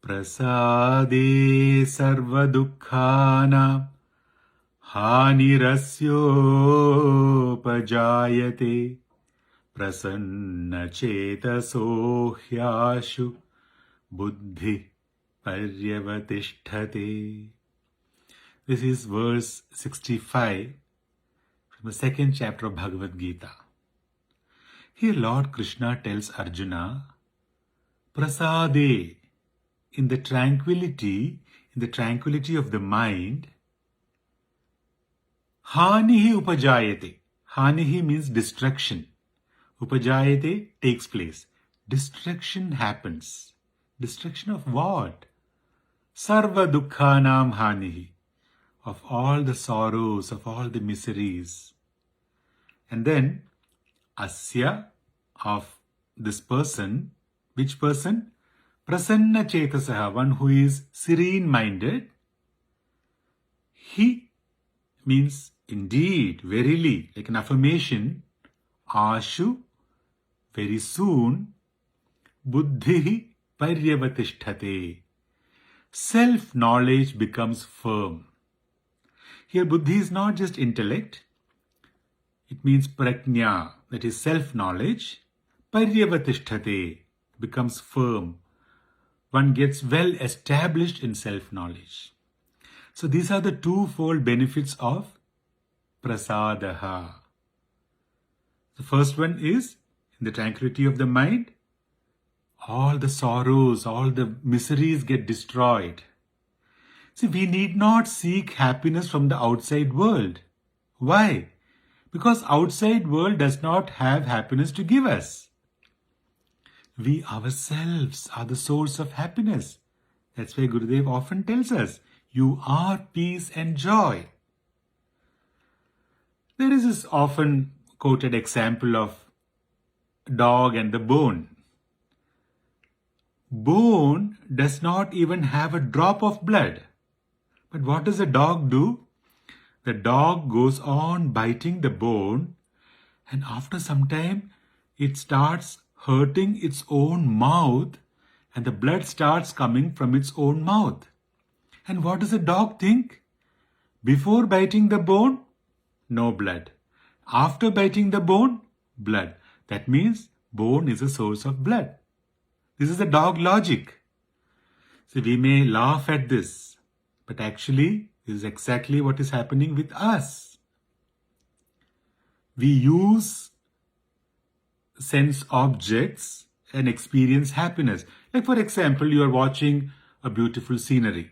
Prasade sarva dukkhana hanirasyopajayate prasanna chetaso hyashu buddhi paryavatishthate. This is verse 65 from the second chapter of Bhagavad Gita. Here Lord Krishna tells Arjuna, Prasade, in the tranquility of the mind, Hanihi upajayate. Hanihi means destruction. Upajayate takes place. Destruction happens. Destruction of what? Sarva dukkhanam hanihi. Of all the sorrows, of all the miseries. And then, asya, of this person. Which person? Prasanna chetasaha, one who is serene-minded. He means indeed, verily, like an affirmation. Ashu, very soon. Buddhi paryavatishthate. Self-knowledge becomes firm. Here buddhi is not just intellect. It means prajna, that is self-knowledge. Paryavatishthate, becomes firm. One gets well established in self-knowledge. So these are the twofold benefits of prasadaha. The first one is, in the tranquility of the mind, all the sorrows, all the miseries get destroyed. See, we need not seek happiness from the outside world. Why? Because outside world does not have happiness to give us. We ourselves are the source of happiness. That's why Gurudev often tells us, you are peace and joy. There is this often quoted example of dog and the bone. Bone does not even have a drop of blood. But what does a dog do? The dog goes on biting the bone, and after some time it starts hurting its own mouth, and the blood starts coming from its own mouth. And what does the dog think? Before biting the bone, no blood. After biting the bone, blood. That means bone is a source of blood. This is the dog logic. So we may laugh at this, but actually this is exactly what is happening with us. We use sense objects and experience happiness. Like for example, you are watching a beautiful scenery.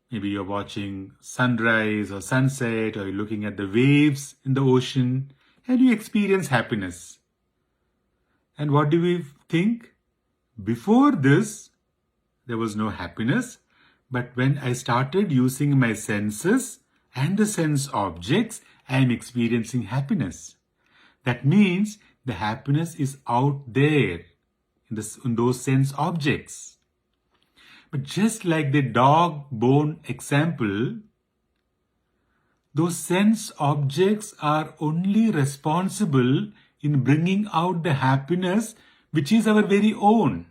Maybe you're watching sunrise or sunset, or you're looking at the waves in the ocean, and you experience happiness. And what do we think? Before this, there was no happiness, but when I started using my senses and the sense objects, I am experiencing happiness. That means the happiness is out there in those sense objects. But just like the dog bone example, those sense objects are only responsible in bringing out the happiness which is our very own.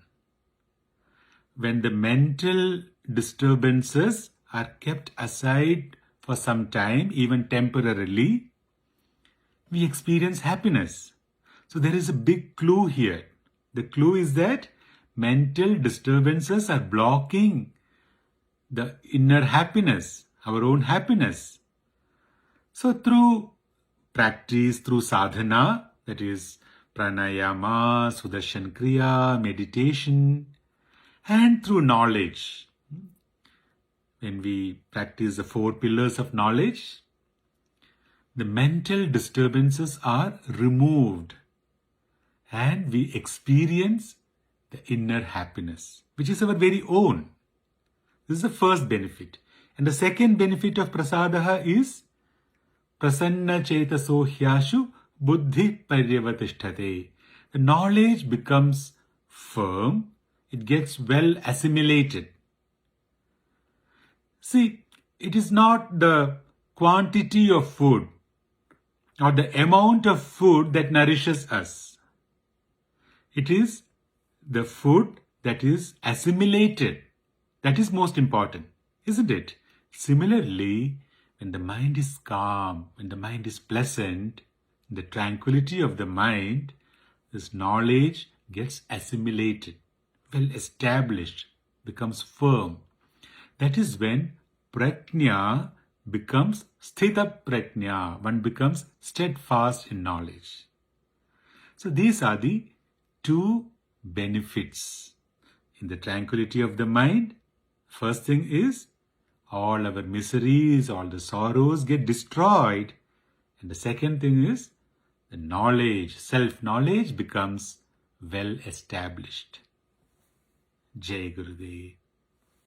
When the mental disturbances are kept aside for some time, even temporarily, we experience happiness. So there is a big clue here. The clue is that mental disturbances are blocking the inner happiness, our own happiness. So through practice, through sadhana, that is pranayama, sudarshan kriya, meditation, and through knowledge, when we practice the 4 pillars of knowledge, the mental disturbances are removed and we experience the inner happiness, which is our very own. This is the first benefit. And the second benefit of prasadaha is prasanna chetaso hyashu buddhi paryavatishthate. The knowledge becomes firm, it gets well assimilated. See, it is not the quantity of food or the amount of food that nourishes us. It is the food that is assimilated. That is most important, isn't it? Similarly, when the mind is calm, when the mind is pleasant, the tranquility of the mind, this knowledge gets assimilated, well established, becomes firm. That is when prajna becomes sthita prajna, one becomes steadfast in knowledge. So these are the two benefits in the tranquility of the mind. First thing is all our miseries, all the sorrows get destroyed. And the second thing is the knowledge, self-knowledge becomes well established. Jai Gurudev.